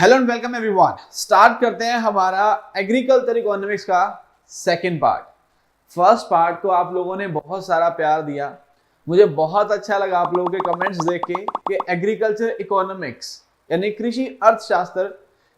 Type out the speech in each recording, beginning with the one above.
Hello and welcome everyone. Start करते हैं हमारा एग्रीकल्चर इकोनॉमिक्स का सेकंड पार्ट। फर्स्ट पार्ट को आप लोगों ने बहुत सारा प्यार दिया, मुझे बहुत अच्छा लगा आप लोगों के कमेंट्स देख के कि एग्रीकल्चर इकोनॉमिक्स यानी कृषि अर्थशास्त्र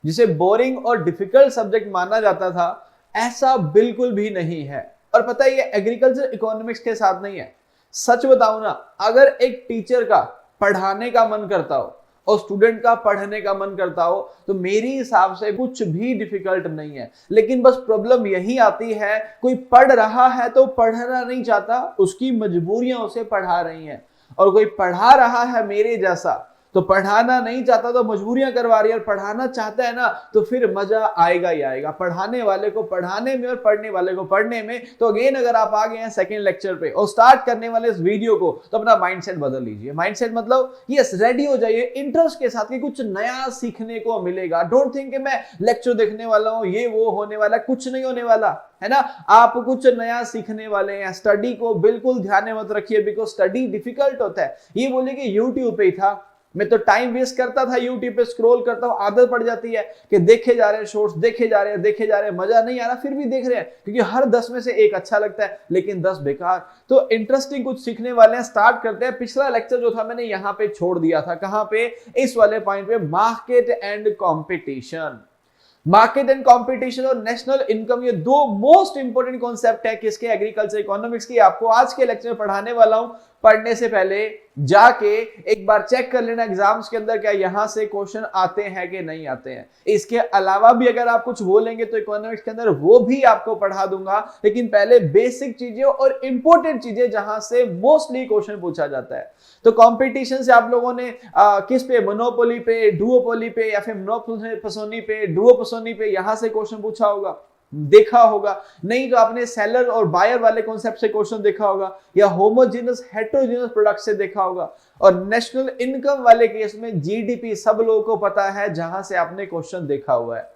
जिसे बोरिंग और डिफिकल्ट सब्जेक्ट माना जाता था, ऐसा बिल्कुल भी नहीं है। और पता है ये एग्रीकल्चर इकोनॉमिक्स के साथ नहीं है। सच बताऊं ना, अगर एक टीचर का पढ़ाने का मन करता हो और स्टूडेंट का पढ़ने का मन करता हो तो मेरी हिसाब से कुछ भी डिफिकल्ट नहीं है। लेकिन बस प्रॉब्लम यही आती है, कोई पढ़ रहा है तो पढ़ना नहीं चाहता, उसकी मजबूरियां उसे पढ़ा रही हैं। और कोई पढ़ा रहा है मेरे जैसा तो पढ़ाना नहीं चाहता तो मजबूरियां करवा रही है। और पढ़ाना चाहता है ना तो फिर मजा आएगा ही आएगा, पढ़ाने वाले को पढ़ाने में और पढ़ने वाले को पढ़ने में। तो अगेन अगर आप आ गए हैं सेकंड लेक्चर पे और स्टार्ट करने वाले इस वीडियो को, तो अपना माइंडसेट बदल लीजिए। माइंडसेट मतलब यस, रेडी हो जाइए इंटरेस्ट के साथ कि कुछ नया सीखने को मिलेगा। डोंट थिंक कि मैं लेक्चर देखने वाला हूं, ये वो होने वाला, कुछ नहीं होने वाला है ना। आप कुछ नया सीखने वाले हैं। स्टडी को बिल्कुल ध्यान में मत रखिए, बिकॉज स्टडी डिफिकल्ट होता है। ये बोले कि यूट्यूब पे ही था, मैं तो टाइम वेस्ट करता था, यूट्यूब पे स्क्रॉल करता हूं, आदत पड़ जाती है कि देखे जा रहे हैं शॉर्ट्स, देखे जा रहे हैं, मजा नहीं आ रहा, फिर भी देख रहे हैं क्योंकि हर 10 में से एक अच्छा लगता है लेकिन 10 बेकार। तो इंटरेस्टिंग कुछ सीखने वाले हैं, स्टार्ट करते हैं। पिछला लेक्चर जो था मैंने यहां पे छोड़ दिया था, कहां पे, इस वाले पॉइंट पे, market and competition. Market and competition और नेशनल इनकम, ये दो मोस्ट इंपोर्टेंट कॉन्सेप्ट है किसके, एग्रीकल्चर इकोनॉमिक्स की। आपको आज के लेक्चर में पढ़ाने वाला हूं। पढ़ने से पहले जाके एक बार चेक कर लेना एग्जाम्स के अंदर क्या यहां से क्वेश्चन आते हैं कि नहीं आते हैं। इसके अलावा भी अगर आप कुछ बोलेंगे तो इकोनॉमिक्स के अंदर वो भी आपको पढ़ा दूंगा। लेकिन पहले बेसिक चीजें और इंपॉर्टेंट चीजें जहां से मोस्टली क्वेश्चन पूछा जाता है। तो कंपटीशन से आप लोगों ने किस पे, मोनोपोली पे, डुओपोली पे, या फिर मोनोपोसोनी पे, डुओपोसोनी पे, यहां से क्वेश्चन पूछा होगा, देखा होगा। नहीं तो आपने सेलर और बायर वाले कॉन्सेप्ट से क्वेश्चन देखा होगा, या होमोजेनस हेटेरोजेनस प्रोडक्ट से देखा होगा। और नेशनल इनकम वाले केस में जीडीपी सब लोगों को पता है, जहां से आपने क्वेश्चन देखा हुआ है।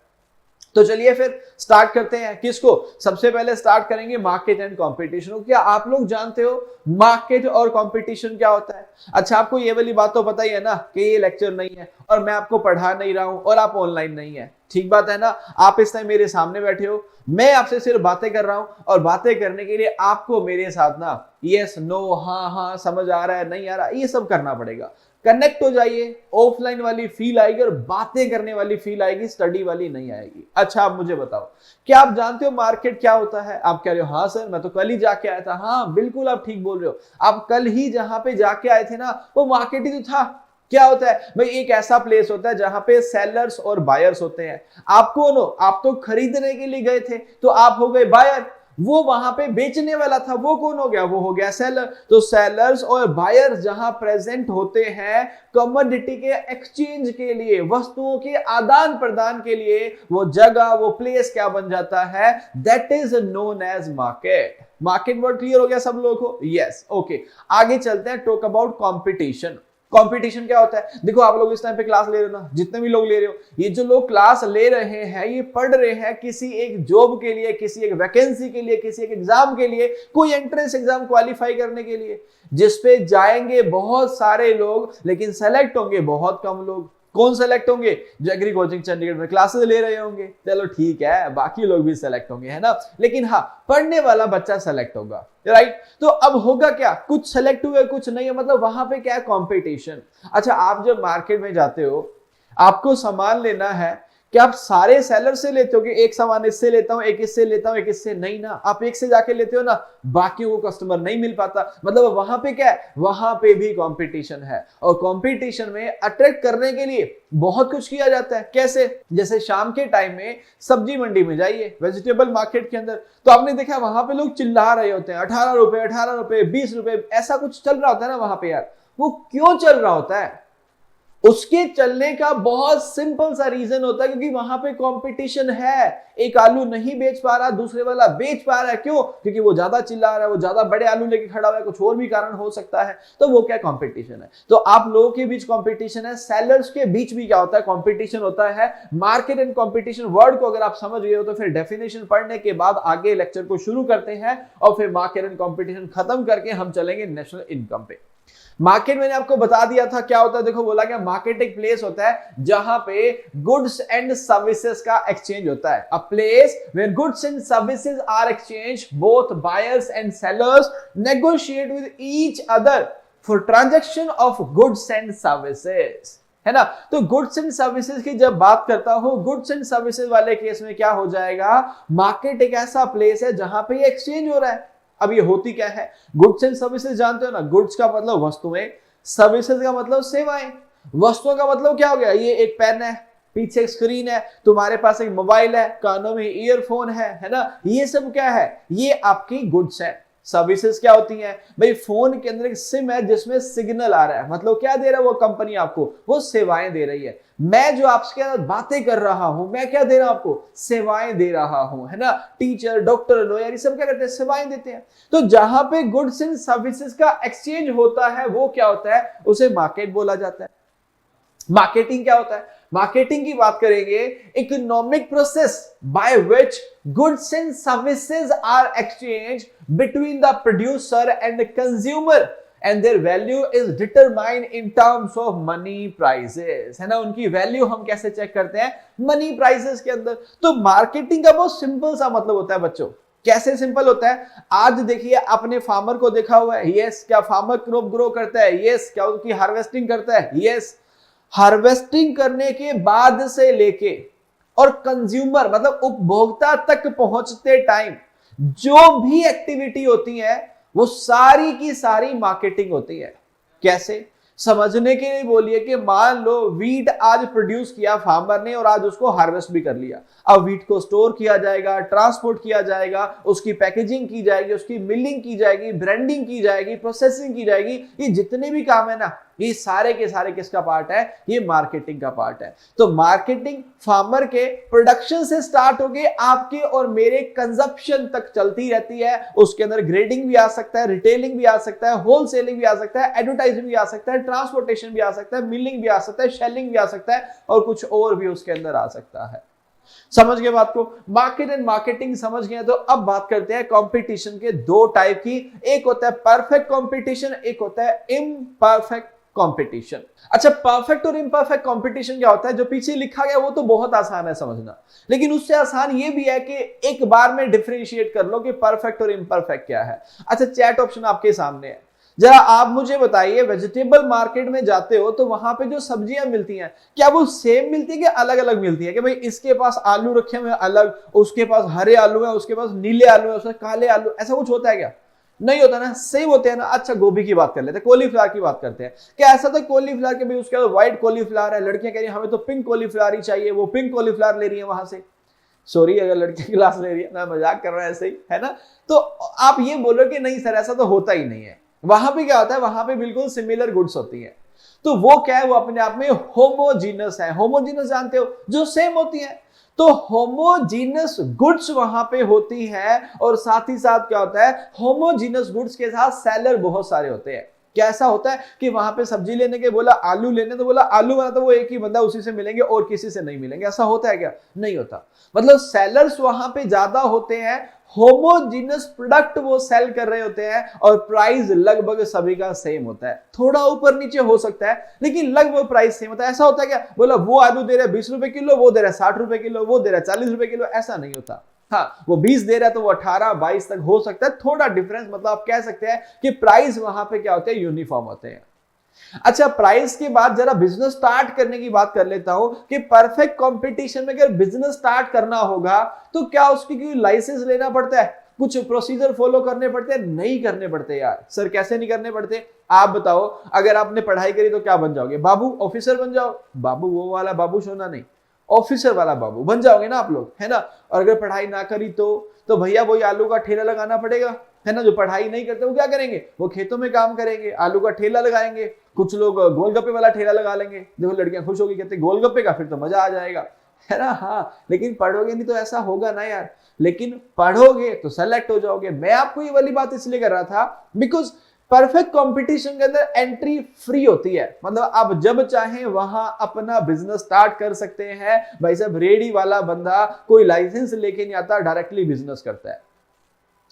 तो चलिए फिर स्टार्ट करते हैं। किसको सबसे पहले स्टार्ट करेंगे, मार्केट एंड कंपटीशन। क्या आप लोग जानते हो मार्केट और कंपटीशन क्या होता है? अच्छा, आपको ये वाली बात तो पता ही है ना कि ये लेक्चर नहीं है और मैं आपको पढ़ा नहीं रहा हूं और आप ऑनलाइन नहीं है, ठीक बात है ना। आप इस टाइम मेरे सामने बैठे हो, मैं आपसे सिर्फ बातें कर रहा हूं और बातें करने के लिए आपको मेरे साथ ना यस नो, हाँ हाँ, समझ आ रहा है, नहीं आ रहा, ये सब करना पड़ेगा। कनेक्ट हो जाइए, ऑफलाइन वाली फील आएगी और बातें करने वाली फील आएगी, स्टडी वाली नहीं आएगी। अच्छा, आप मुझे बताओ, क्या आप जानते हो मार्केट क्या होता है? आप कह रहे हो हाँ सर, मैं तो कल ही जाके आया था। हाँ बिल्कुल, आप ठीक बोल रहे हो। आप कल ही जहां पे जाके आए थे ना, वो मार्केट ही तो था। क्या होता है भाई, एक ऐसा प्लेस होता है जहां पे सेलर्स और बायर्स होते हैं। आप कौन हो? आप तो खरीदने के लिए गए थे तो आप हो गए बायर। वो वहां पे बेचने वाला था, वो कौन हो गया? वो हो गया सेलर। तो सेलर्स और बायर्स जहां प्रेजेंट होते हैं कमोडिटी के एक्सचेंज के लिए, वस्तुओं के आदान प्रदान के लिए, वो जगह, वो प्लेस क्या बन जाता है? That is known as market. Market word clear हो गया सब लोगों को? Yes, okay. आगे चलते हैं, टॉक अबाउट कंपटीशन। कंपटीशन क्या होता है? देखो, आप लोग इस टाइम पे क्लास ले रहे हो ना, जितने भी लोग ले रहे हो, ये जो लोग क्लास ले रहे हैं ये पढ़ रहे हैं किसी एक जॉब के लिए, किसी एक वैकेंसी के लिए, किसी एक एग्जाम के लिए, कोई एंट्रेंस एग्जाम क्वालिफाई करने के लिए, जिसपे जाएंगे बहुत सारे लोग लेकिन सेलेक्ट होंगे बहुत कम लोग। कौन सेलेक्ट होंगे? जो एग्री कोचिंग चंडीगढ़ में क्लासेस ले रहे होंगे। चलो ठीक है, बाकी लोग भी सेलेक्ट होंगे, है ना। लेकिन हाँ, पढ़ने वाला बच्चा सेलेक्ट होगा, राइट। तो अब होगा क्या, कुछ सेलेक्ट हुए कुछ नहीं है, मतलब वहां पे क्या है, कंपटीशन। अच्छा, आप जब मार्केट में जाते हो, आपको सामान लेना है, क्या आप सारे सेलर से लेते हो कि एक सामान इससे लेता हूं, एक इससे लेता हूं, एक इससे? नहीं ना, आप एक से जाके लेते हो ना, बाकियों को कस्टमर नहीं मिल पाता। मतलब वहां पे क्या है, वहां पे भी कंपटीशन है। और कंपटीशन में अट्रैक्ट करने के लिए बहुत कुछ किया जाता है। कैसे? जैसे शाम के टाइम में सब्जी मंडी में जाइए, वेजिटेबल मार्केट के अंदर, तो आपने देखा वहां पे लोग चिल्ला रहे होते हैं 18 रुपए, 18 रुपए, 20 रुपए, ऐसा कुछ चल रहा होता है ना वहां पे। यार वो क्यों चल रहा होता है? उसके चलने का बहुत सिंपल सा रीजन होता है, क्योंकि वहां पे कंपटीशन है। एक आलू नहीं बेच पा रहा, दूसरे वाला बेच पा रहा है। क्यों? क्योंकि वो ज्यादा चिल्ला रहा है, वो ज्यादा बड़े आलू लेके खड़ा हुआ है, कुछ और भी कारण हो सकता है। तो वो क्या, कंपटीशन है। तो आप लोगों के बीच कंपटीशन है, सेलर्स के बीच भी क्या होता है, कंपटीशन होता है। मार्केट एंड कंपटीशन वर्ड को अगर आप समझ गए हो तो फिर डेफिनेशन पढ़ने के बाद आगे लेक्चर को शुरू करते हैं और फिर मार्केट एंड कंपटीशन खत्म करके हम चलेंगे नेशनल इनकम पे। मार्केट मैंने आपको बता दिया था क्या होता है, देखो बोला क्या, मार्केट एक प्लेस होता है जहां पे गुड्स एंड सर्विसेज का एक्सचेंज होता है। A place where goods and services are exchange, both buyers and sellers negotiate with each other for transaction of goods and services, है ना। तो गुड्स एंड सर्विसेज की जब बात करता हूं, गुड्स एंड सर्विसेज वाले केस में क्या हो जाएगा, मार्केट एक ऐसा प्लेस है जहां पे एक्सचेंज हो रहा है। अब ये होती क्या है, गुड्स एंड सर्विसेज जानते हो ना, गुड्स का मतलब वस्तुएं, सर्विसेज का मतलब सेवाएं। वस्तुओं का मतलब क्या हो गया, ये एक पेन है, पीछे एक स्क्रीन है, तुम्हारे पास एक मोबाइल है, कानों में ईयरफोन है ना, ये सब क्या है, ये आपकी गुड्स है। सर्विसेज क्या होती हैं भाई, फोन के अंदर एक सिम है जिसमें सिग्नल आ रहा है, मतलब क्या दे रहा है वो कंपनी आपको, वो सेवाएं दे रही है। मैं जो आपके साथ बातें कर रहा हूं, मैं क्या दे रहा हूं आपको, सेवाएं दे रहा हूं, है ना। टीचर, डॉक्टर, लॉयर, ये सब क्या करते हैं, सेवाएं देते हैं। तो जहां पे गुड्स एंड सर्विसेज का एक्सचेंज होता है वो क्या होता है, उसे मार्केट बोला जाता है। मार्केटिंग क्या होता है, मार्केटिंग की बात करेंगे, economic process by which goods and services are exchange between the producer and consumer and their value is determined in terms of money prices, है ना। उनकी वैल्यू हम कैसे चेक करते हैं, मनी प्राइसेस के अंदर। तो मार्केटिंग का बहुत सिंपल सा मतलब होता है बच्चों। कैसे सिंपल होता है, आज देखिए आपने फार्मर को देखा हुआ है, यस। क्या फार्मर क्रॉप ग्रो करता है, यस। क्या उसकी हार्वेस्टिंग करता है, यस। हार्वेस्टिंग करने के बाद से लेके और कंज्यूमर मतलब उपभोक्ता तक पहुंचते टाइम जो भी एक्टिविटी होती है वो सारी की सारी मार्केटिंग होती है। कैसे समझने के लिए बोलिए कि मान लो वीट आज प्रोड्यूस किया फार्मर ने और आज उसको हार्वेस्ट भी कर लिया। अब वीट को स्टोर किया जाएगा, ट्रांसपोर्ट किया जाएगा, उसकी पैकेजिंग की जाएगी, उसकी मिलिंग की जाएगी, ब्रांडिंग की जाएगी, प्रोसेसिंग की जाएगी, ये जितने भी काम है ना, ये सारे के सारे किसका पार्ट है, ये मार्केटिंग का पार्ट है। तो मार्केटिंग फार्मर के प्रोडक्शन से स्टार्ट होके आपके और मेरे कंजप्शन तक चलती रहती है। उसके अंदर ग्रेडिंग भी आ सकता है, रिटेलिंग भी आ सकता है, होलसेलिंग भी आ सकता है, एडवर्टाइजिंग भी आ सकता है, ट्रांसपोर्टेशन भी आ सकता है, मिलिंग भी आ सकता है, शेलिंग भी आ सकता है और कुछ और भी उसके अंदर आ सकता है। समझ गए बात को, मार्केट एंड मार्केटिंग समझ गए। तो अब बात करते हैं कंपटीशन के दो टाइप की, एक होता है परफेक्ट कंपटीशन, एक होता है इम्परफेक्ट कंपटीशन। अच्छा, परफेक्ट और इम्परफेक्ट कंपटीशन क्या होता है, जो पीछे लिखा गया वो तो बहुत आसान है समझना, लेकिन उससे आसान ये भी है कि एक बार में डिफरेंशिएट कर लो कि परफेक्ट और इम्परफेक्ट क्या है। अच्छा, चैट ऑप्शन आपके सामने है, जरा आप मुझे बताइए, वेजिटेबल मार्केट में जाते हो तो वहां पे जो सब्जियां मिलती हैं क्या वो सेम मिलती है कि अलग अलग मिलती है, कि भाई इसके पास आलू रखे हुए अलग, उसके पास हरे आलू है, उसके पास नीले आलू है, उसके काले आलू, ऐसा कुछ होता है क्या, नहीं होता ना, सेम होते हैं ना। अच्छा, गोभी की बात कर लेते हैं, कॉलीफ्लावर की बात करते हैं, क्या ऐसा तो कॉलीफ्लावर के भाई उसके व्हाइट कॉलीफ्लावर है, लड़कियां कह रही है हमें तो पिंक कॉलीफ्लावर ही चाहिए, वो पिंक कॉलीफ्लावर ले रही है वहां से, सॉरी अगर लड़की क्लास ले रही है ना, मजाक कर रहा है ऐसे ही, है ना। तो आप ये बोलो कि नहीं सर ऐसा तो होता ही नहीं है, वहां पे क्या होता है, वहां पे बिल्कुल सिमिलर गुड्स होती है। तो वो क्या है, वो अपने आप में होमोजीनस है। होमोजीनस जानते हो, जो सेम होती है। तो होमोजीनस गुड्स वहां पे होती है और साथ ही साथ क्या होता है, होमोजीनस गुड्स के साथ सेलर बहुत सारे होते हैं। क्या ऐसा होता है कि वहां पे सब्जी लेने के बोला आलू लेने, तो बोला आलू वाला तो वो एक ही बंदा, उसी से मिलेंगे और किसी से नहीं मिलेंगे, ऐसा होता है क्या, नहीं होता। मतलब सेलर्स वहां पे ज्यादा होते हैं, होमोजीनस प्रोडक्ट वो सेल कर रहे होते हैं और प्राइस लगभग सभी का सेम होता है, थोड़ा ऊपर नीचे हो सकता है लेकिन लगभग प्राइस सेम होता है। ऐसा होता है क्या, बोला वो आलू दे रहा है 20 रुपए किलो, वो दे रहा है 60 रुपए किलो, वो दे रहा है 40 रुपए किलो, ऐसा नहीं होता। हाँ, वो 20 दे रहा है तो वो 18-22 तक हो सकता है, थोड़ा डिफरेंस, मतलब आप कह सकते हैं कि प्राइस वहां पे क्या होते हैं, यूनिफॉर्म होते हैं। अच्छा, प्राइस के बाद जरा बिजनेस स्टार्ट करने की बात कर लेता हूं कि परफेक्ट कंपटीशन में अगर बिजनेस स्टार्ट करना होगा तो क्या उसकी कोई लाइसेंस लेना पड़ता है, कुछ प्रोसीजर फॉलो करने पड़ते हैं, नहीं करने पड़ते यार। सर कैसे नहीं करने पड़ते, आप बताओ। अगर आपने पढ़ाई करी तो क्या बन जाओगे, बाबू, ऑफिसर बन जाओ, बाबू वो वाला बाबू सोना नहीं, ऑफिसर वाला बाबू बन जाओगे ना आप लोग, है ना। और अगर पढ़ाई ना करी तो भैया वही आलू का ठेला लगाना पड़ेगा, है ना। जो पढ़ाई नहीं करते वो क्या करेंगे, वो खेतों में काम करेंगे, आलू का ठेला लगाएंगे, कुछ लोग गोलगप्पे वाला ठेला लगा लेंगे। देखो लड़कियां खुश होगी, कहते गोलगप्पे का, फिर तो मजा आ जाएगा, है ना। हाँ, लेकिन पढ़ोगे नहीं तो ऐसा होगा ना यार, लेकिन पढ़ोगे तो सेलेक्ट हो जाओगे। मैं आपको ये वाली बात इसलिए कर रहा था बिकॉज परफेक्ट कंपटीशन के अंदर एंट्री फ्री होती है, मतलब आप जब चाहें वहां अपना बिजनेस स्टार्ट कर सकते हैं। भाई साहब, रेडी वाला बंदा कोई लाइसेंस लेके नहीं आता, डायरेक्टली बिजनेस करता है।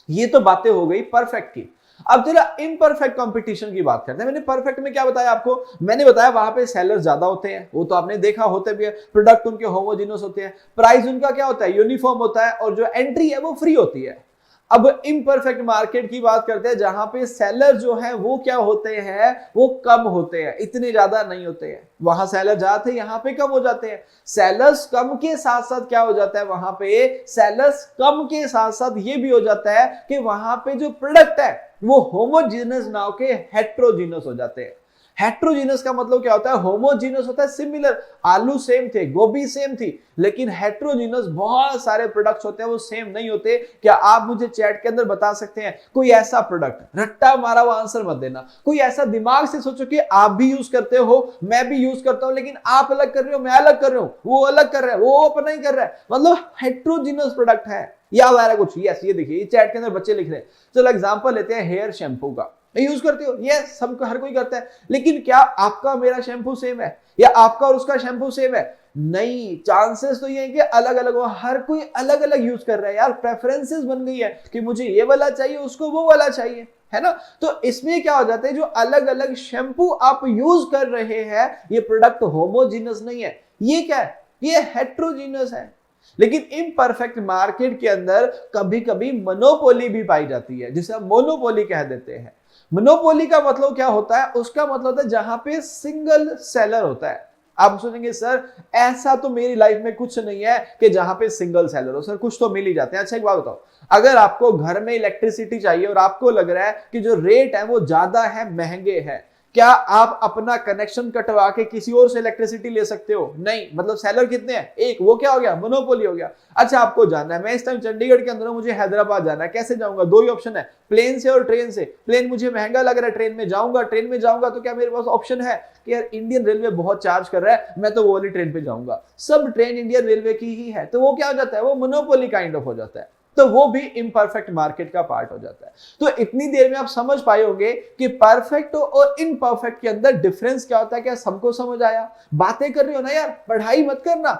ये तो बातें हो गई परफेक्ट की। अब जरा इम्परफेक्ट कंपटीशन की बात करते हैं। मैंने परफेक्ट में क्या बताया आपको, मैंने बताया वहां पे सेलर ज्यादा होते हैं, वो तो आपने देखा होते भी है, प्रोडक्ट उनके होमोजेनियस होते हैं, प्राइस उनका क्या होता है, यूनिफॉर्म होता है, और जो एंट्री है वो फ्री होती है। अब इम्परफेक्ट मार्केट की बात करते हैं जहां पे सेलर जो है वो क्या होते हैं, वो कम होते हैं, इतने ज्यादा नहीं होते हैं। वहां सेलर ज्यादा थे, यहाँ पे कम हो जाते हैं। सेलर्स कम के साथ साथ क्या हो जाता है, वहां पे सेलर्स कम के साथ साथ ये भी हो जाता है कि वहां पे जो प्रोडक्ट है वो होमोजीनस ना होके हेट्रोजीनस हो जाते हैं। हेट्रोजीनस का मतलब क्या होता है, होमोजीनस होता है सिमिलर, आलू सेम थे, गोभी सेम थी, लेकिन हेट्रोजीनस बहुत सारे प्रोडक्ट्स होते हैं वो सेम नहीं होते। क्या आप मुझे चैट के अंदर बता सकते हैं कोई ऐसा प्रोडक्ट, रट्टा मारा हुआ आंसर मत देना, कोई ऐसा दिमाग से सोचो कि आप भी यूज करते हो, मैं भी यूज करता हूं, लेकिन आप अलग कर रहे हो, मैं अलग कर रहा हूं, वो अलग कर रहा है, वो अपना ही कर रहा है, मतलब हेट्रोजीनस प्रोडक्ट है। याद आ रहा है कुछ? यस, ये देखिए ये चैट के अंदर बच्चे लिख रहे हैं। चलो एग्जांपल लेते हैं हेयर शैम्पू का, यूज करते हो, ये सबका हर कोई करता है, लेकिन क्या आपका मेरा शैम्पू सेम है या आपका और उसका शैम्पू सेम है? नहीं, चांसेस तो ये है कि अलग अलग हो, हर कोई अलग अलग यूज कर रहा है यार, प्रेफरेंसेस बन गई है कि मुझे ये वाला चाहिए, उसको वो वाला चाहिए, है ना। तो इसमें क्या हो जाता है, जो अलग अलग शैम्पू आप यूज कर रहे हैं ये प्रोडक्ट होमोजीनस नहीं है, ये क्या है, ये हेट्रोजीनस है। लेकिन इम्परफेक्ट मार्केट के अंदर कभी कभी मोनोपोली भी पाई जाती है, जिसे हम मोनोपोली कह देते हैं। मोनोपोली का मतलब क्या होता है, उसका मतलब होता है जहां पे सिंगल सेलर होता है। आप सोचेंगे सर ऐसा तो मेरी लाइफ में कुछ नहीं है कि जहां पे सिंगल सेलर हो, सर कुछ तो मिल ही जाते हैं। अच्छा एक बात बताओ, अगर आपको घर में इलेक्ट्रिसिटी चाहिए और आपको लग रहा है कि जो रेट है वो ज्यादा है, महंगे हैं, क्या आप अपना कनेक्शन कटवा के किसी और से इलेक्ट्रिसिटी ले सकते हो? नहीं, मतलब सेलर कितने हैं, एक, वो क्या हो गया, मोनोपोली हो गया। अच्छा आपको जाना है, मैं इस टाइम चंडीगढ़ के अंदर हूं, मुझे हैदराबाद जाना है, कैसे जाऊंगा? दो ही ऑप्शन है, प्लेन से और ट्रेन से। प्लेन मुझे महंगा लग रहा है, ट्रेन में जाऊंगा तो क्या मेरे पास ऑप्शन है कि यार इंडियन रेलवे बहुत चार्ज कर रहा है, मैं तो वो वाली ट्रेन पे जाऊंगा, सब ट्रेन इंडियन रेलवे की ही है, तो वो क्या हो जाता है, वो मोनोपोली काइंड ऑफ हो जाता है, तो वो भी इम्परफेक्ट मार्केट का पार्ट हो जाता है। तो इतनी देर में आप समझ पाए होंगे कि परफेक्ट और इम्परफेक्ट के अंदर डिफरेंस क्या होता है। क्या सबको समझ आया? बातें कर रही हो ना यार, पढ़ाई मत करना,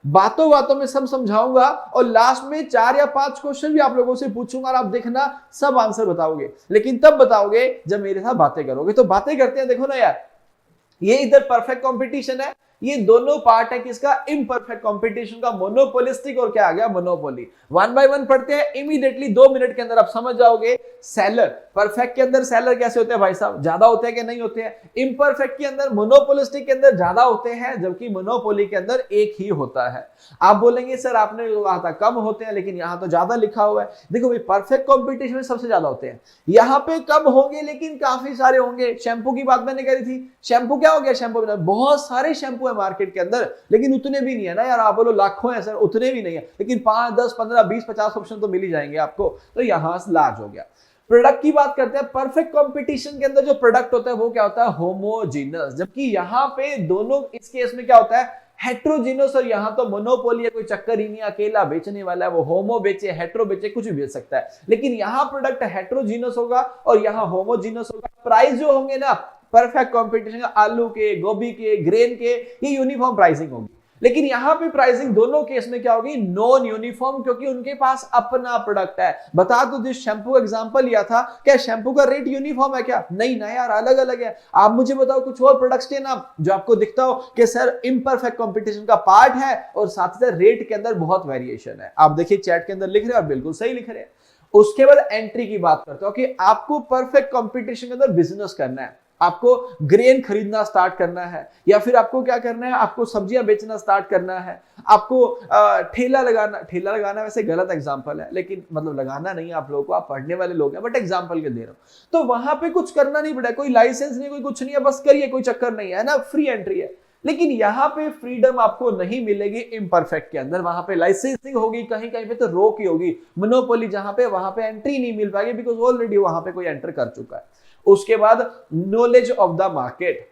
बातों बातों में सब समझाऊंगा और लास्ट में 4 या 5 क्वेश्चन भी आप लोगों से पूछूंगा और आप देखना सब आंसर बताओगे, लेकिन तब बताओगे जब मेरे साथ बातें करोगे। तो बातें करते हैं, देखो ना यार, ये इधर परफेक्ट कंपटीशन है, ये दोनों पार्ट है किसका, इम्परफेक्ट कंपटीशन का, मोनोपोलिस्टिक और क्या आ गया, मोनोपोली। वन बाय वन पढ़ते हैं, इमीडिएटली 2 मिनट के अंदर आप समझ जाओगे। सेलर, परफेक्ट के अंदर सेलर कैसे होते हैं भाई साहब, ज्यादा होते हैं कि नहीं होते हैं? इम्परफेक्ट के अंदर, मोनोपोलिस्टिक के अंदर ज्यादा होते हैं, जबकि मोनोपोली के अंदर एक ही होता है। आप बोलेंगे सर आपने कहा था कम होते हैं, लेकिन यहां तो ज्यादा लिखा हुआ है। देखो भाई, परफेक्ट कंपटीशन में सबसे ज्यादा होते हैं, यहां पे कम होंगे लेकिन काफी सारे होंगे। शैम्पू की बात मैंने करी थी, शैम्पू क्या हो गया, शैम्पू बहुत सारे शैम्पू है मार्केट के अंदर, लेकिन उतने भी नहीं है ना यार। आप बोलो लाखों है सर, उतने भी नहीं है, लेकिन 5, 10, 15, 20, 50 ऑप्शन तो मिल ही जाएंगे आपको, तो यहां से लार्ज हो गया। प्रोडक्ट की बात करते हैं, परफेक्ट कंपटीशन के अंदर जो प्रोडक्ट होता है वो क्या होता है, होमोजीनस, जबकि यहां पे दोनों, इस केस में क्या होता है, हेट्रोजीनस, और यहां तो मोनोपोली है, कोई चक्कर ही नहीं, अकेला बेचने वाला है, वो होमो बेचे हेट्रो बेचे कुछ भी बेच सकता है। लेकिन यहां प्रोडक्ट हेट्रोजीनस होगा और यहां होमोजीनस होगा। प्राइस जो होंगे ना परफेक्ट कंपटीशन का, आलू के, गोभी के, ग्रेन के, ये यूनिफॉर्म प्राइसिंग होगी। लेकिन यहां पे प्राइसिंग दोनों केस में क्या होगी, नॉन यूनिफॉर्म, क्योंकि उनके पास अपना प्रोडक्ट है। बता दो, जिस शैम्पू का एग्जांपल लिया था, क्या शैम्पू का रेट यूनिफॉर्म है क्या? नहीं ना यार, अलग अलग है। आप मुझे बताओ कुछ और प्रोडक्ट्स के नाम जो आपको दिखता हो कि सर इम्परफेक्ट कंपटीशन का पार्ट है और साथ ही साथ रेट के अंदर बहुत वेरिएशन है। आप देखिए चैट के अंदर लिख रहे हैं और बिल्कुल सही लिख रहे हैं। उसके बाद एंट्री की बात करते हो कि आपको परफेक्ट कंपटीशन के अंदर बिजनेस करना है, आपको ग्रेन खरीदना स्टार्ट करना है, या फिर आपको क्या करना है, आपको सब्जियां बेचना स्टार्ट करना है, आपको ठेला लगाना वैसे गलत एग्जांपल है, लेकिन मतलब लगाना नहीं आप लोगों को, आप पढ़ने वाले लोग हैं, बट एग्जांपल के दे रहा हूं। तो वहां पे कुछ करना नहीं पड़ा, कोई लाइसेंस नहीं, कोई कुछ नहीं है, बस करिए, कोई चक्कर नहीं है ना, फ्री एंट्री है। लेकिन यहां पे फ्रीडम आपको नहीं मिलेगी इम्परफेक्ट के अंदर, वहां पे लाइसेंसिंग होगी, कहीं कहीं पे तो रोक ही होगी। मोनोपोली जहां पे, वहां पे एंट्री नहीं मिल पाएगी, बिकॉज ऑलरेडी वहां पे कोई एंटर कर चुका है। उसके बाद नॉलेज ऑफ द मार्केट,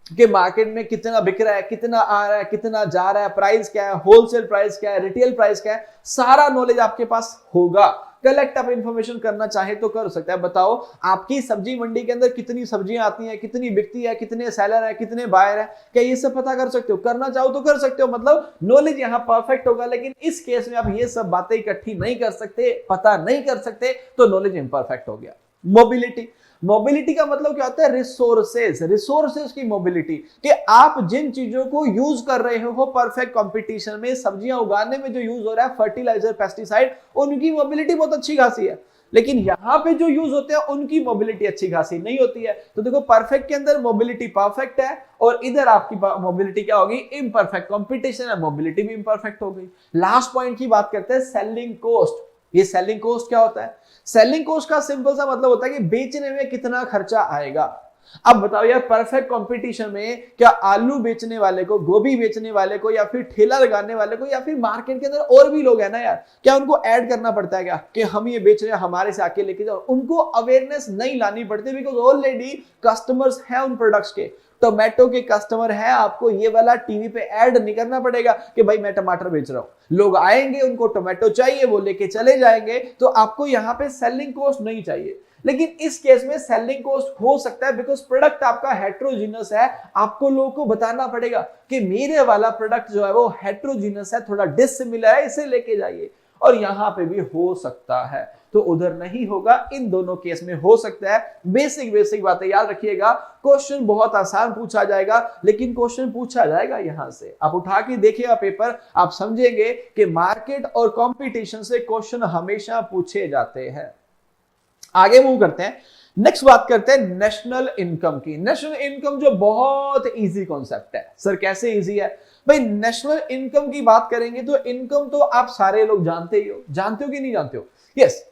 कि मार्केट में कितना बिक रहा है, कितना आ रहा है, कितना जा रहा है, प्राइस क्या है, होलसेल प्राइस क्या है, रिटेल प्राइस क्या है, सारा नॉलेज आपके पास होगा। कलेक्ट आप इंफॉर्मेशन करना चाहे तो कर सकता है। बताओ आपकी सब्जी मंडी के अंदर कितनी सब्जियां आती हैं, कितनी बिकती है, कितने सेलर है, कितने बायर है, क्या ये सब पता कर सकते हो? करना चाहो तो कर सकते हो, मतलब नॉलेज यहाँ परफेक्ट होगा। लेकिन इस केस में आप ये सब बातें इकट्ठी नहीं कर सकते, पता नहीं कर सकते, तो नॉलेज इम्परफेक्ट हो गया। मोबिलिटी। मोबिलिटी का मतलब क्या होता है? रिसोर्सेज, रिसोर्सेज की मोबिलिटी, कि आप जिन चीजों को यूज कर रहे हो परफेक्ट कंपटीशन में, सब्जियां उगाने में जो यूज हो रहा है फर्टिलाइजर, पेस्टिसाइड, उनकी मोबिलिटी बहुत अच्छी खासी है। लेकिन यहां पे जो यूज होते हैं उनकी मोबिलिटी अच्छी खासी नहीं होती है। तो देखो, परफेक्ट के अंदर मोबिलिटी परफेक्ट है और इधर आपकी मोबिलिटी क्या होगी? इम्परफेक्ट। कंपटीशन है, मोबिलिटी भी इम्परफेक्ट हो गई। लास्ट पॉइंट की बात करते हैं, सेलिंग कॉस्ट। ये सेलिंग कॉस्ट क्या होता है? सेलिंग कॉस्ट का सिंपल सा मतलब होता है कि बेचने में कितना खर्चा आएगा। अब बताओ यार, परफेक्ट कंपटीशन में क्या आलू बेचने वाले को, गोभी बेचने वाले को, या फिर ठेला लगाने वाले को, या फिर मार्केट के अंदर और भी लोग हैं ना यार, क्या उनको ऐड करना पड़ता है क्या कि हम ये बेच रहे हैं, हमारे से आके लेके जाओ? उनको अवेयरनेस नहीं लानी पड़ती, बिकॉज ऑलरेडी कस्टमर्स हैं उन प्रोडक्ट्स के। टोमेटो के कस्टमर है, आपको ये वाला टीवी पे ऐड नहीं करना पड़ेगा कि भाई मैं टमाटर बेच रहा हूं। लोग आएंगे, उनको टोमेटो चाहिए, वो लेके चले जाएंगे, तो आपको यहां पे सेलिंग कॉस्ट नहीं चाहिए। लेकिन इस केस में सेलिंग कॉस्ट हो सकता है, बिकॉज प्रोडक्ट आपका हेट्रोजीनस है। आपको लोगों को बताना पड़ेगा कि मेरे वाला प्रोडक्ट जो है वो हेट्रोजीनस है, थोड़ा डिसिमिलर है, इसे लेके जाइए। और यहां पे भी हो सकता है, तो उधर नहीं होगा। इन दोनों केस में हो सकता है। बेसिक बेसिक बातें याद रखिएगा। क्वेश्चन बहुत आसान पूछा जाएगा, लेकिन क्वेश्चन पूछा जाएगा यहां से। आप उठा के देखिएगा पेपर, आप समझेंगे कि मार्केट और कंपटीशन से क्वेश्चन हमेशा पूछे जाते हैं। आगे मूव करते हैं, नेक्स्ट बात करते हैं नेशनल इनकम की। नेशनल इनकम जो बहुत इजी कॉन्सेप्ट है। सर कैसे इजी है? भाई नेशनल इनकम की बात करेंगे तो इनकम तो आप सारे लोग जानते ही हो। जानते हो कि नहीं जानते हो? यस,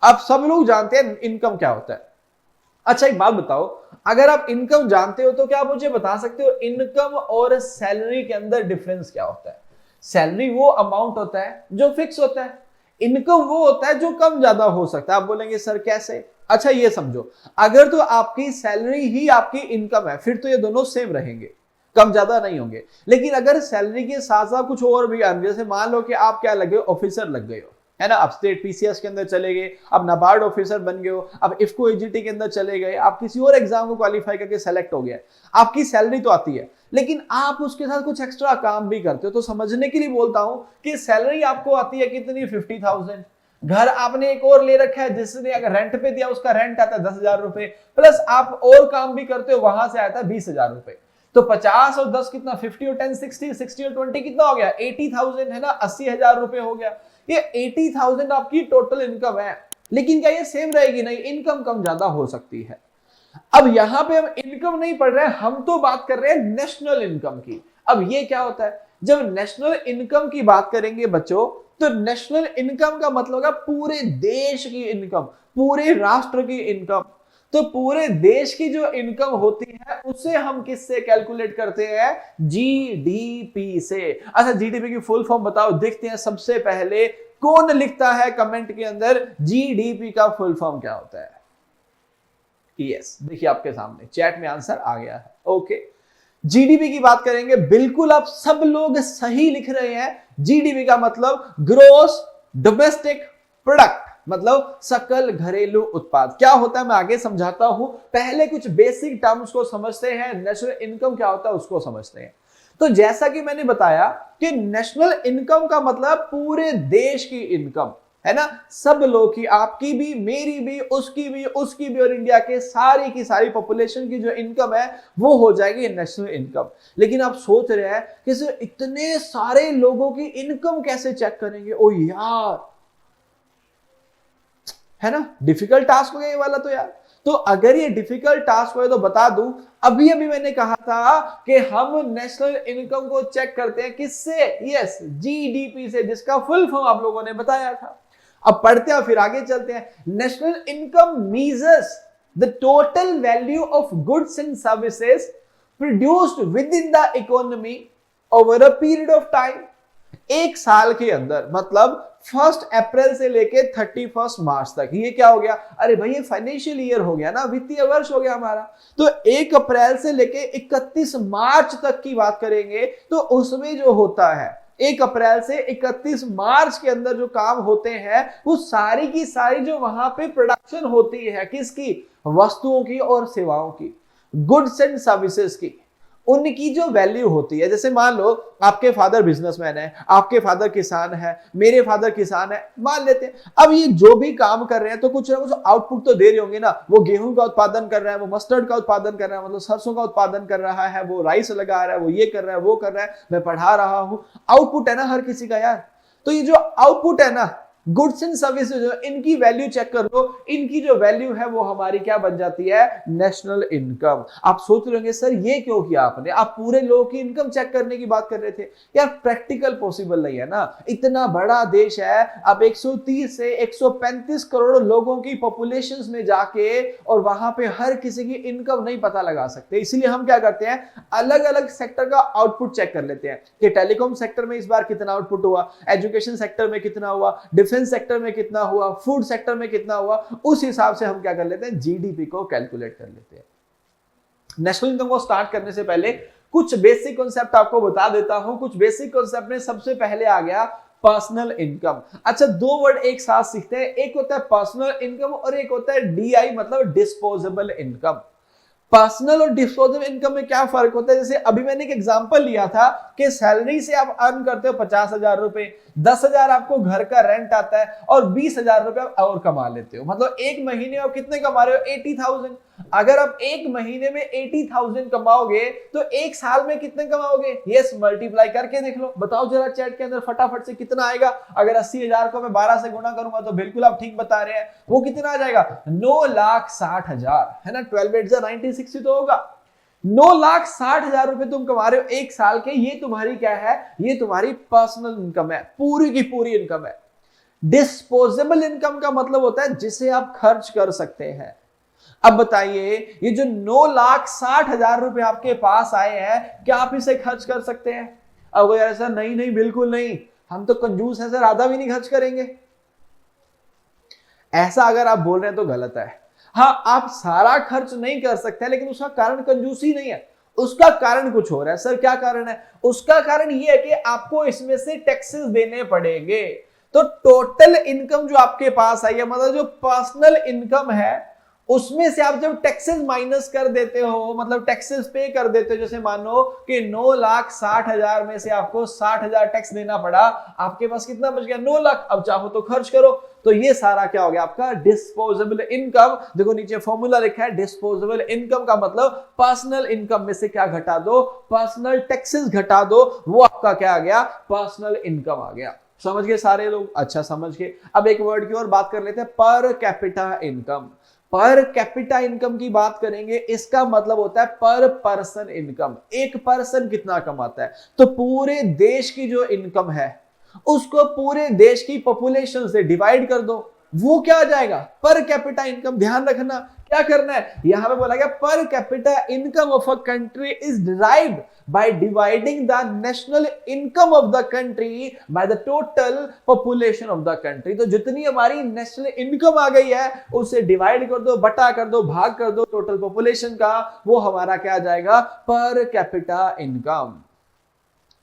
आप सब लोग जानते हैं इनकम क्या होता है। अच्छा एक बात बताओ, अगर आप इनकम जानते हो तो क्या आप मुझे बता सकते हो इनकम और सैलरी के अंदर डिफरेंस क्या होता है? सैलरी वो अमाउंट होता है जो फिक्स होता है, इनकम वो होता है जो कम ज्यादा हो सकता है। आप बोलेंगे सर कैसे? अच्छा ये समझो, अगर तो आपकी सैलरी ही आपकी इनकम है, फिर तो ये दोनों सेम रहेंगे, कम ज्यादा नहीं होंगे। लेकिन अगर सैलरी के साथ साथ कुछ और भी अर्न, जैसे मान लो कि आप क्या लगे हो, ऑफिसर लग गए हो, है ना, आप स्टेट पीसीएस के अंदर चले गए, अब नाबार्ड ऑफिसर बन गए हो, अब इफको एजीटी के अंदर चले गए, आप किसी और एग्जाम को क्वालिफाई करके सेलेक्ट हो गया, आपकी सैलरी तो आती है, लेकिन आप उसके साथ कुछ एक्स्ट्रा काम भी करते हो। तो समझने के लिए बोलता हूं कि सैलरी आपको आती है कितनी? 50,000। घर आपने एक और ले रखा है, जिसने अगर रेंट पे दिया उसका रेंट आता है 10,000 रुपए, प्लस आप और काम भी करते हो, वहां से आता है 20,000 रुपए। तो 50 और 10 कितना? 50 और 10 60, 60 और 20 कितना हो गया? 80,000, है ना, 80,000 रुपए हो गया। ये 80,000 आपकी टोटल इनकम है। लेकिन क्या ये सेम रहेगी? नहीं, इनकम कम ज्यादा हो सकती है। अब यहां पे हम इनकम नहीं पढ़ रहे हैं, हम तो बात कर रहे हैं नेशनल इनकम की। अब ये क्या होता है? जब नेशनल इनकम की बात करेंगे बच्चों, तो नेशनल इनकम का मतलब है पूरे देश की इनकम, पूरे राष्ट्र की इनकम। तो पूरे देश की जो इनकम होती है उसे हम किससे कैलकुलेट करते हैं? जीडीपी से। अच्छा जीडीपी की फुल फॉर्म बताओ, देखते हैं सबसे पहले कौन लिखता है कमेंट के अंदर जीडीपी का फुल फॉर्म क्या होता है। यस, देखिए आपके सामने चैट में आंसर आ गया है। ओके, जीडीपी की बात करेंगे, बिल्कुल आप सब लोग सही लिख रहे हैं। जीडीपी का मतलब ग्रोस डोमेस्टिक प्रोडक्ट, मतलब सकल घरेलू उत्पाद। क्या होता है मैं आगे समझाता हूं, पहले कुछ बेसिक टर्म्स को समझते हैं। नेशनल इनकम क्या होता है उसको समझते हैं। तो जैसा कि मैंने बताया कि नेशनल इनकम का मतलब पूरे देश की इनकम, है ना, सब लोग की, आपकी भी, मेरी भी, उसकी भी, उसकी भी, और इंडिया के सारी की सारी पॉपुलेशन की जो इनकम है वो हो जाएगी नेशनल इनकम। लेकिन आप सोच रहे हैं कि सर इतने सारे लोगों की इनकम कैसे चेक करेंगे? ओ यार, है ना, डिफिकल्ट टास्क हो गया ये वाला तो यार। तो अगर ये डिफिकल्ट टास्क हो तो बता दूं, अभी अभी मैंने कहा था कि हम नेशनल इनकम को चेक करते हैं किससे? यस, जीडीपी से, जिसका फुल फॉर्म आप लोगों ने बताया था। अब पढ़ते हैं, फिर आगे चलते हैं। National income measures the total value of goods and services produced with in the economy over a period of time. एक साल के अंदर, मतलब 1 अप्रैल से लेके 31 मार्च तक। ये क्या हो गया? अरे भाई ये फाइनेंशियल ईयर हो गया ना, वित्तीय वर्ष हो गया हमारा। तो 1 अप्रैल से लेके 31 मार्च तक की बात करेंगे तो उसमें जो होता है 1 अप्रैल से 31 मार्च के अंदर जो काम होते हैं वो सारी की सारी जो वहां पे प्रोडक्शन होती है, किसकी? वस्तुओं की और सेवाओं की, गुड्स एंड सर्विसेज की, उनकी जो वैल्यू होती है, जैसे मान लो आपके फादर बिजनेसमैन है, आपके फादर किसान है, मेरे फादर किसान है, मान लेते हैं। अब ये जो भी काम कर रहे हैं तो कुछ ना कुछ आउटपुट तो दे रहे होंगे ना। वो गेहूं का उत्पादन कर रहा है, वो मस्टर्ड का उत्पादन कर रहा है, मतलब सरसों का उत्पादन कर रहा है, वो राइस लगा रहा है, वो ये कर रहा है, वो कर रहा है, मैं पढ़ा रहा हूं। आउटपुट है ना हर किसी का यार। तो ये जो आउटपुट है ना, गुड्स एंड सर्विसेज, इनकी वैल्यू चेक कर लो। इनकी जो वैल्यू है वो हमारी क्या बन जाती है, नेशनल इनकम। आप सोच रहे होंगे सर ये क्यों किया आपने, आप पूरे लोगों की इनकम चेक करने की बात कर रहे थे। यार प्रैक्टिकल पॉसिबल नहीं है ना, इतना बड़ा देश है, अब 130 से 135 करोड़ लोगों की पॉपुलेशन में जाके और वहां पे हर किसी की इनकम नहीं पता लगा सकते। इसलिए हम क्या करते हैं, अलग अलग सेक्टर का आउटपुट चेक कर लेते हैं कि टेलीकॉम सेक्टर में इस बार कितना आउटपुट हुआ, एजुकेशन सेक्टर में कितना हुआ, डिफेंस सेक्टर में कितना हुआ, फूड सेक्टर में कितना हुआ। उस हिसाब से हम क्या कर लेते हैं, जीडीपी को कैलकुलेट कर लेते हैं। नेशनल इनकम को स्टार्ट करने से पहले कुछ बेसिक कॉन्सेप्ट आपको बता देता हूं। कुछ बेसिक कॉन्सेप्ट में सबसे पहले आ गया पर्सनल इनकम। अच्छा, दो वर्ड एक साथ सीखते हैं, एक होता है पर्सनल इनकम और एक होता है डीआई मतलब डिस्पोजेबल इनकम। पर्सनल और डिस्पोजेबल इनकम में क्या फर्क होता है, जैसे अभी मैंने एक एग्जांपल लिया था कि सैलरी से आप अर्न करते हो 50,000 रुपए, 10,000 आपको घर का रेंट आता है और 20,000 रुपए आप और कमा लेते हो। मतलब एक महीने में आप कितने कमा रहे हो, 80,000। अगर आप एक महीने में 80,000 कमाओगे तो एक साल में कितने कमाओगे, यस मल्टीप्लाई करके देख लो। बताओ जरा चैट के अंदर फटाफट से कितना आएगा। अगर 80,000 को मैं 12 से गुणा करूंगा तो बिल्कुल आप ठीक बता रहे हैं, वो कितना आ जाएगा, 9,60,000 है ना। 12 8 90 तो होगा। 9,60,000 रुपए तुम कमा रहे हो एक साल के, ये तुम्हारी क्या है, ये तुम्हारी पर्सनल इनकम है, पूरी की पूरी इनकम है। डिस्पोजेबल इनकम का मतलब होता है जिसे आप खर्च कर सकते हैं। अब बताइए, ये जो 9,60,000 रुपए आपके पास आए हैं, क्या आप इसे खर्च कर सकते हैं? अब यार सर नहीं नहीं बिल्कुल नहीं, हम तो कंजूस हैं सर, आधा भी नहीं खर्च करेंगे। ऐसा अगर आप बोल रहे हैं तो गलत है। हाँ, आप सारा खर्च नहीं कर सकते, लेकिन उसका कारण कंजूसी नहीं है, उसका कारण कुछ हो रहा है। सर क्या कारण है? उसका कारण यह है कि आपको इसमें से टैक्सेस देने पड़ेंगे। तो टोटल इनकम जो आपके पास आई है, मतलब जो पर्सनल इनकम है, उसमें से आप जब टैक्सेस माइनस कर देते हो, मतलब टैक्सेस पे कर देते हो, जैसे मानो कि 9,60,000 में से आपको 60,000 टैक्स देना पड़ा, आपके पास कितना बच गया, 9 लाख। अब चाहो तो खर्च करो। तो ये सारा क्या हो गया आपका डिस्पोजेबल इनकम। देखो नीचे फॉर्मूला लिखा है, डिस्पोजेबल इनकम का मतलब पर्सनल इनकम में से क्या घटा दो, पर्सनल टैक्सेस घटा दो, वो आपका क्या आ गया, पर्सनल इनकम आ गया। समझ गए सारे लोग? अच्छा समझ गए। अब एक वर्ड की और बात कर लेते हैं, per capita income. Per capita income की बात करेंगे, इसका मतलब होता है पर पर्सन इनकम। एक पर्सन कितना कमाता है, तो पूरे देश की जो इनकम है उसको पूरे देश की पॉपुलेशन से डिवाइड कर दो, वो क्या आ जाएगा, पर कैपिटा इनकम। ध्यान रखना क्या करना है, यहां पे बोला गया per capita income of a country is derived by dividing the national income of the country by the total population of the country। तो जितनी हमारी नेशनल इनकम आ गई है उसे डिवाइड कर दो, बटा कर दो, भाग कर दो टोटल पॉपुलेशन का, वो हमारा क्या आ जाएगा, पर कैपिटा इनकम।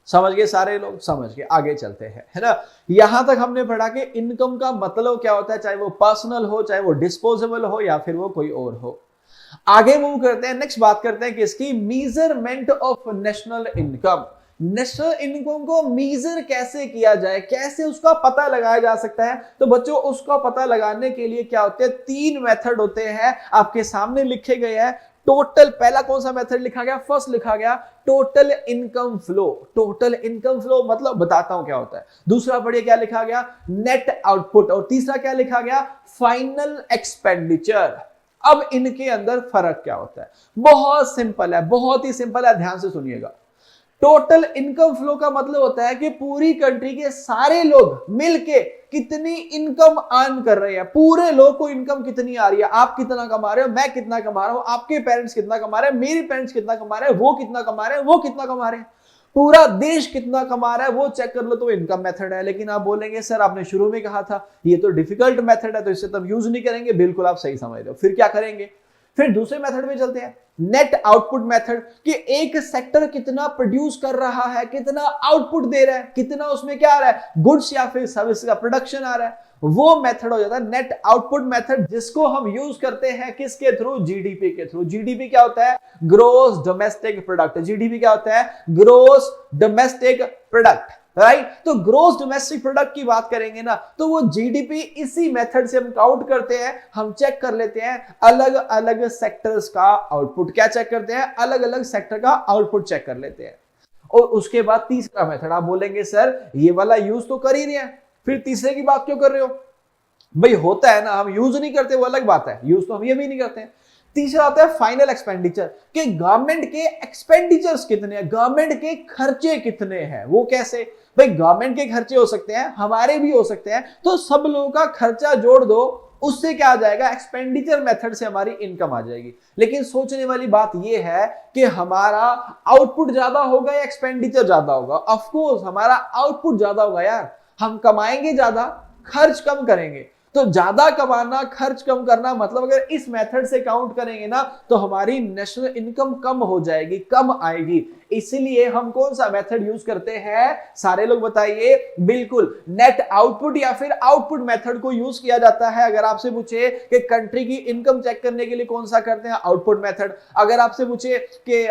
समझ गए सारे लोग? समझ गए। आगे चलते हैं, है ना। यहां तक हमने पढ़ा कि इनकम का मतलब क्या होता है, चाहे वो पर्सनल हो, चाहे वो डिस्पोजेबल हो, या फिर वो कोई और हो। आगे मूव करते हैं, नेक्स्ट बात करते हैं किसकी, measurement of national income. National income को मेजर कैसे किया जाए, कैसे उसका पता लगाया जा सकता है। तो बच्चों उसका पता लगाने के लिए क्या होते हैं, 3 मेथड होते हैं, आपके सामने लिखे गए हैं। टोटल, पहला कौन सा मेथड लिखा गया, फर्स्ट लिखा गया total income flow. Total income flow मतलब बताता हूं क्या होता है। दूसरा पढ़िए क्या लिखा गया, नेट आउटपुट। और तीसरा क्या लिखा गया, फाइनल एक्सपेंडिचर। अब इनके अंदर फर्क क्या होता है, बहुत सिंपल है, बहुत ही सिंपल है, ध्यान से सुनिएगा। टोटल इनकम फ्लो का मतलब होता है कि पूरी कंट्री के सारे लोग मिलके कितनी इनकम अर्न कर रहे हैं, पूरे लोग को इनकम कितनी आ रही है। आप कितना कमा रहे हो, मैं कितना कमा रहा हूं, आपके पेरेंट्स कितना कमा रहे हैं, मेरे पेरेंट्स कितना कमा रहे हैं, वो कितना कमा रहे हैं, वो कितना कमा रहे हैं, पूरा देश कितना कमा रहा है, वो चेक कर लो, तो इनकम मेथड है। लेकिन आप बोलेंगे सर आपने शुरू में कहा था ये तो डिफिकल्ट मेथड है, तो इसे तब यूज नहीं करेंगे। बिल्कुल आप सही समझ रहे हो। फिर क्या करेंगे, फिर दूसरे मेथड में चलते हैं, नेट आउटपुट मेथड, कि एक सेक्टर कितना प्रोड्यूस कर रहा है, कितना आउटपुट दे रहा है, कितना उसमें क्या आ रहा है, गुड्स या फिर सर्विस का प्रोडक्शन आ रहा है, वो मेथड हो जाता है नेट आउटपुट मेथड, जिसको हम यूज करते हैं किसके थ्रू, जीडीपी के थ्रू। जीडीपी क्या होता है, ग्रोस डोमेस्टिक प्रोडक्ट। जीडीपी क्या होता है, ग्रोस डोमेस्टिक प्रोडक्ट, राइट। तो ग्रोस डोमेस्टिक प्रोडक्ट की बात करेंगे ना, तो वो जीडीपी इसी मेथड से हम काउंट करते हैं। हम चेक कर लेते हैं अलग अलग सेक्टर्स का आउटपुट। क्या चेक करते हैं, अलग अलग सेक्टर का आउटपुट चेक कर लेते हैं। और उसके बाद तीसरा मेथड, आप बोलेंगे सर ये वाला यूज तो कर ही रहे हैं, फिर तीसरे की बात क्यों कर रहे हो। भाई होता है ना, हम यूज नहीं करते वो अलग बात है, यूज तो हम ये भी नहीं करते हैं। तीसरा आता है फाइनल एक्सपेंडिचर, कि गवर्नमेंट के एक्सपेंडिचर्स कितने हैं, गवर्नमेंट के खर्चे कितने हैं। वो कैसे, भाई गवर्नमेंट के खर्चे हो सकते हैं, हमारे भी हो सकते हैं, तो सब लोगों का खर्चा जोड़ दो, उससे क्या आ जाएगा, एक्सपेंडिचर मेथड से हमारी इनकम आ जाएगी। लेकिन सोचने वाली बात यह है कि हमारा आउटपुट ज्यादा होगा या एक्सपेंडिचर ज्यादा होगा। ऑफ कोर्स हमारा आउटपुट ज्यादा होगा यार, हम कमाएंगे ज्यादा, खर्च कम करेंगे। तो ज्यादा कमाना, खर्च कम करना, मतलब अगर इस मेथड से काउंट करेंगे ना, तो हमारी नेशनल इनकम कम हो जाएगी, कम आएगी। इसलिए हम कौन सा मेथड यूज करते हैं, सारे लोग बताइए। बिल्कुल नेट आउटपुट या फिर आउटपुट मेथड को यूज किया जाता है। अगर आपसे पूछे कि कंट्री की इनकम चेक करने के लिए कौन सा करते हैं, आउटपुट मेथड। अगर आपसे पूछे कि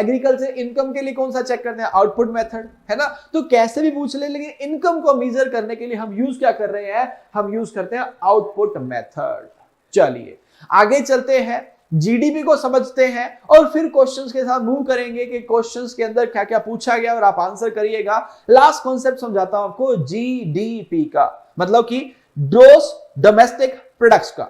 एग्रीकल्चर इनकम के लिए कौन सा चेक करते हैं, आउटपुट मेथड, है ना। तो कैसे भी पूछ ले, लेकिन इनकम को मेजर करने के लिए हम यूज क्या कर रहे हैं, हम यूज करते हैं आउटपुट मेथड। चलिए आगे चलते हैं, जीडीपी को समझते हैं और फिर क्वेश्चंस के साथ मूव करेंगे कि क्वेश्चंस के अंदर क्या क्या पूछा गया और आप आंसर करिएगा। लास्ट कॉन्सेप्ट समझाता हूं आपको, जीडीपी का मतलब कि ग्रॉस डोमेस्टिक प्रोडक्ट्स का।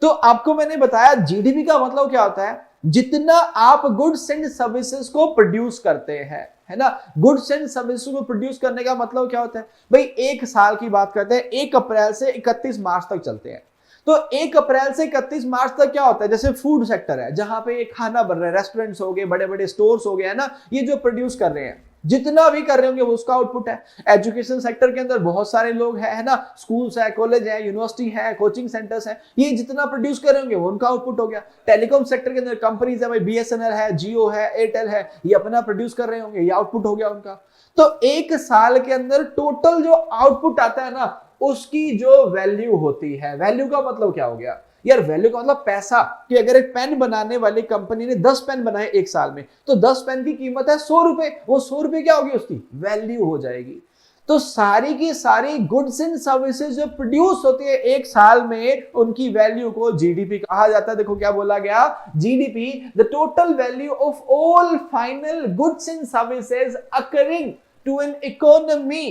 तो आपको मैंने बताया जीडीपी का मतलब क्या होता है, जितना आप गुड्स एंड सर्विसेज को प्रोड्यूस करते हैं, है ना। गुड्स एंड सर्विसेज को प्रोड्यूस करने का मतलब क्या होता है, भाई एक साल की बात करते हैं, 1 अप्रैल से 31 मार्च तक चलते हैं। तो 1 अप्रैल से 31 मार्च तक क्या होता है, जैसे फूड सेक्टर है, जहां पे ये खाना बन रहा है, रेस्टोरेंट्स हो गए, बड़े बड़े स्टोर्स हो गए, है ना, ये जो प्रोड्यूस कर रहे हैं, जितना भी कर रहे होंगे वो उसका आउटपुट है। एजुकेशन सेक्टर के अंदर बहुत सारे लोग हैं, है ना, स्कूल्स है, कॉलेज है, यूनिवर्सिटी है, कोचिंग सेंटर्स है, ये जितना प्रोड्यूस कर रहे होंगे वो उनका आउटपुट हो गया। टेलीकॉम सेक्टर के अंदर कंपनीज है, भाई बीएसएनएल है, जियो है, एयरटेल है, ये अपना प्रोड्यूस कर रहे होंगे, ये आउटपुट हो गया उनका। तो एक साल के अंदर टोटल जो आउटपुट आता है ना, उसकी जो वैल्यू होती है, वैल्यू का मतलब क्या हो गया यार, वैल्यू का मतलब पैसा। कि अगर एक पेन बनाने वाली कंपनी ने 10 पेन बनाए एक साल में, तो 10 पेन की कीमत है 100 रुपए, वो 100 रुपए क्या होगी, उसकी वैल्यू हो जाएगी। तो सारी की सारी गुड्स एंड सर्विसेज जो प्रोड्यूस होती है एक साल में, उनकी वैल्यू को जीडीपी कहा जाता है। देखो क्या बोला गया, GDP the total value of all final goods and services accruing to an economy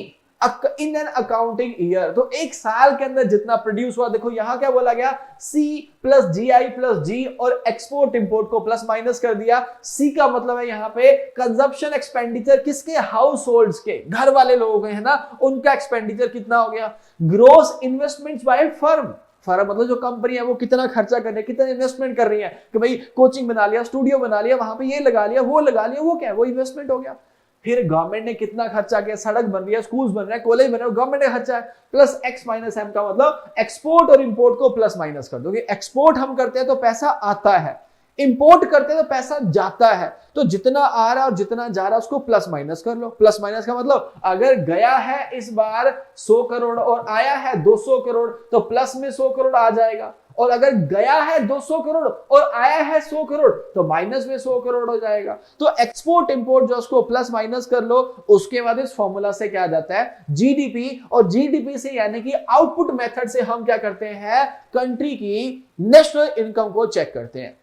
in an accounting year. तो एक साल के अंदर जितना प्रोड्यूस हुआ, देखो यहां क्या बोला गया, सी प्लस जी आई प्लस जी, और एक्सपोर्ट इंपोर्ट को प्लस माइनस कर दिया। सी का मतलब है यहां पे कंजप्शन एक्सपेंडिचर, किसके, हाउस होल्ड्स के, घर वाले लोगों के, है ना, उनका एक्सपेंडिचर कितना हो गया। Gross investments by firm, firm मतलब जो कंपनी है वो कितना खर्चा कर रही है, कितना इन्वेस्टमेंट कर रही है, कि भाई कोचिंग बना लिया, स्टूडियो बना लिया, वहां पे ये लगा लिया, वो लगा लिया, वो क्या है, वो इन्वेस्टमेंट हो गया। फिर गवर्नमेंट ने कितना खर्चा किया, सड़क बन रही है, स्कूल्स बन रहे हैं, कॉलेज बन रहे हैं, गवर्नमेंट ने खर्चा है, प्लस एक्स माइनस एम का मतलब एक्सपोर्ट और इंपोर्ट को प्लस माइनस कर दो। एक्सपोर्ट हम करते हैं तो पैसा आता है, इंपोर्ट करते हैं तो पैसा जाता है। तो जितना आ रहा और जितना जा रहा उसको प्लस माइनस कर लो। प्लस माइनस का मतलब अगर गया है इस बार 100 करोड़ और आया है 200 करोड़, तो प्लस में 100 करोड़ आ जाएगा। और अगर गया है 200 करोड़ और आया है 100 करोड़, तो माइनस में 100 करोड़ हो जाएगा। तो एक्सपोर्ट इंपोर्ट जो उसको प्लस माइनस कर लो, उसके बाद इस फॉर्मूला से क्या आ जाता है, जीडीपी। और जीडीपी से यानी कि आउटपुट मेथड से हम क्या करते हैं, कंट्री की नेशनल इनकम को चेक करते हैं।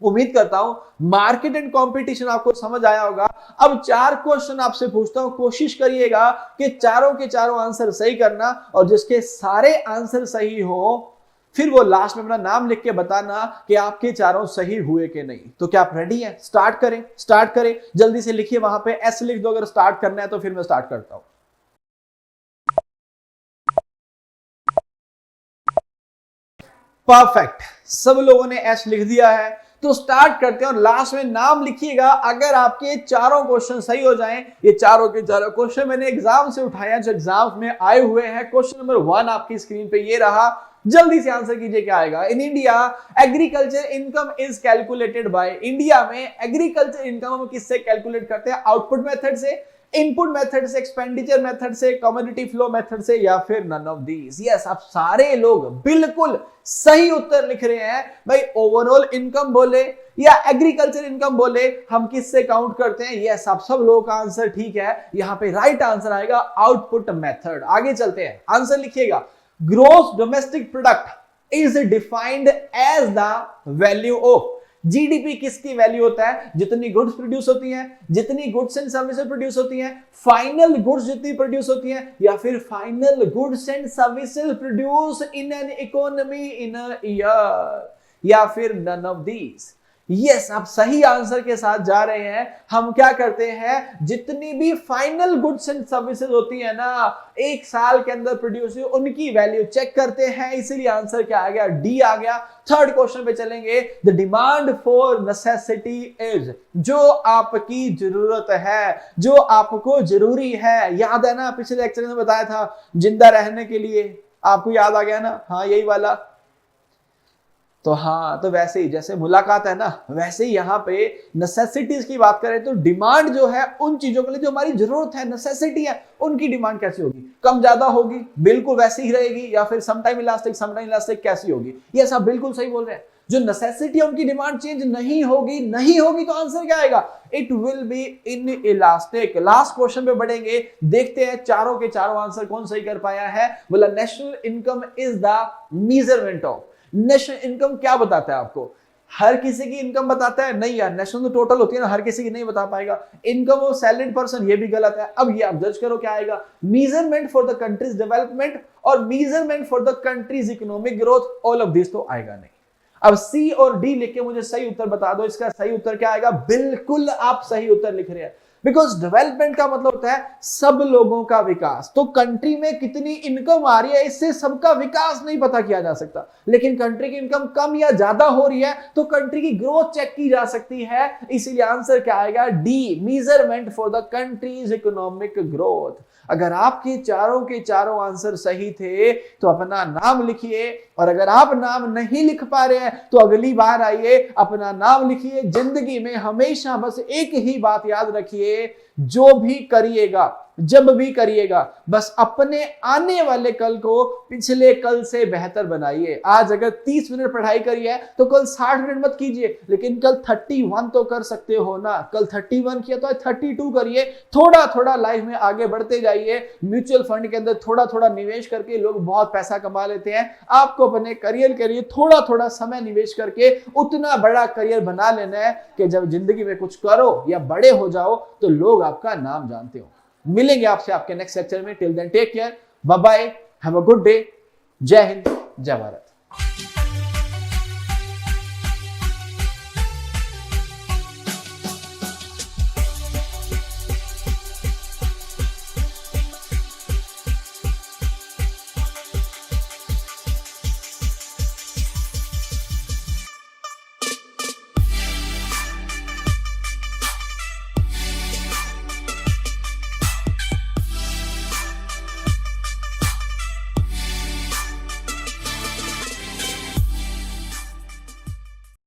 उम्मीद करता हूं मार्केट एंड कंपटीशन आपको समझ आया होगा। अब 4 क्वेश्चन आपसे पूछता हूं, कोशिश करिएगा कि चारों के चारों आंसर सही करना, और जिसके सारे आंसर सही हो फिर वो लास्ट में अपना नाम लिख के बताना कि आपके चारों सही हुए कि नहीं। तो क्या आप रेडी हैं? स्टार्ट करें, स्टार्ट करें, जल्दी से लिखिए, वहां पे एस लिख दो अगर स्टार्ट करना है, तो फिर मैं स्टार्ट करता हूं। परफेक्ट, सब लोगों ने एस लिख दिया है, तो स्टार्ट करते हैं। और लास्ट में नाम लिखिएगा अगर आपके चारों क्वेश्चन सही हो जाएं। ये चारों के चारों क्वेश्चन मैंने एग्जाम से उठाया, जो एग्जाम में आए हुए हैं। क्वेश्चन नंबर 1 आपकी स्क्रीन पे ये रहा, जल्दी से आंसर कीजिए क्या आएगा। In India agriculture income is calculated by, India में एग्रीकल्चर इनकम हम किससे कैलकुलेट करते हैं, आउटपुट मेथड से। इनपुट मेथड से, एक्सपेंडिचर मेथड से, कमोडिटी फ्लो मेथड से, या फिर नन ऑफ दीज? यस, आप सारे लोग बिल्कुल सही उत्तर लिख रहे हैं भाई। ओवरऑल इनकम बोले या एग्रीकल्चर इनकम बोले, हम किससे काउंट करते हैं? यस, आप सब लोगों का आंसर ठीक है। यहां पे राइट आंसर आएगा आउटपुट मेथड। आगे चलते हैं, आंसर लिखिएगा। Gross domestic product is defined as the value of. GDP किसकी वैल्यू होता है? जितनी गुड्स प्रोड्यूस होती हैं, जितनी गुड्स एंड सर्विसेज प्रोड्यूस होती हैं, फाइनल गुड्स जितनी प्रोड्यूस होती हैं, या फिर final goods and services produce in an economy in a year, या फिर नन ऑफ दीज? यस, आप सही आंसर के साथ जा रहे हैं। हम क्या करते हैं, जितनी भी फाइनल गुड्स एंड सर्विसेज होती है ना, एक साल के अंदर प्रोड्यूस हुई, उनकी वैल्यू चेक करते हैं। इसीलिए आंसर क्या आ गया? डी आ गया। थर्ड क्वेश्चन पे चलेंगे। The demand for necessity is, जो आपकी जरूरत है, जो आपको जरूरी है। याद है ना, पिछले लेक्चर में बताया था जिंदा रहने के लिए, आपको याद आ गया ना? हाँ, यही वाला। तो हाँ, तो वैसे ही जैसे मुलाकात है ना, वैसे ही यहाँ पे नेसेसिटीज की बात करें तो डिमांड जो है उन चीजों के लिए जो हमारी जरूरत है, नेसेसिटी है, उनकी डिमांड कैसी होगी? कम ज्यादा होगी? बिल्कुल वैसी ही रहेगी। या फिर समटाइम इलास्टिक कैसी होगी? ये सब बिल्कुल सही बोल रहे हैं। जो नेसेसिटी है उनकी डिमांड चेंज नहीं होगी। नहीं होगी तो आंसर क्या आएगा? It will be in elastic. Last question पे बढ़ेंगे, देखते हैं चारों के चारों आंसर कौन सही कर पाया है। बोला national income is the measurement of. National income क्या बताता है आपको? हर किसी की इनकम बताता है? नहीं यार, नेशनल तो टोटल होती है ना, हर किसी की नहीं बता पाएगा। इनकम ऑफ सैलरीड पर्सन, ये भी गलत है। अब ये आप जज करो क्या आएगा। Measurement for the country's development और measurement for the country's economic growth, all of this तो आएगा नहीं। अब सी और डी लिख के मुझे सही उत्तर बता दो। इसका सही उत्तर क्या आएगा? बिल्कुल आप सही उत्तर लिख रहे हैं। बिकॉज डेवलपमेंट का मतलब होता है सब लोगों का विकास। तो कंट्री में कितनी इनकम आ रही है, इससे सबका विकास नहीं पता किया जा सकता। लेकिन कंट्री की इनकम कम या ज्यादा हो रही है तो कंट्री की ग्रोथ चेक की जा सकती है। इसीलिए आंसर क्या आएगा? D, measurement for the country's economic growth. अगर आपके चारों के चारों आंसर सही थे तो अपना नाम लिखिए, और अगर आप नाम नहीं लिख पा रहे हैं तो अगली बार आइए, अपना नाम लिखिए। जिंदगी में हमेशा बस एक ही बात याद रखिए, जो भी करिएगा, जब भी करिएगा, बस अपने आने वाले कल को पिछले कल से बेहतर बनाइए। आज अगर 30 मिनट पढ़ाई करी है तो कल 60 मिनट मत कीजिए, लेकिन कल 31 तो कर सकते हो ना। कल 31 किया तो आज 32 करिए। थोड़ा थोड़ा लाइफ में आगे बढ़ते जाइए। म्यूचुअल फंड के अंदर थोड़ा थोड़ा निवेश करके लोग बहुत पैसा कमा लेते हैं। आपको अपने करियर के लिए थोड़ा थोड़ा समय निवेश करके उतना बड़ा करियर बना लेना है कि जब जिंदगी में कुछ करो या बड़े हो जाओ तो लोग आपका नाम जानते हो। मिलेंगे आपसे आपके नेक्स्ट लेक्चर में। Till then take care, bye bye, have a good day. जय हिंद, जय भारत।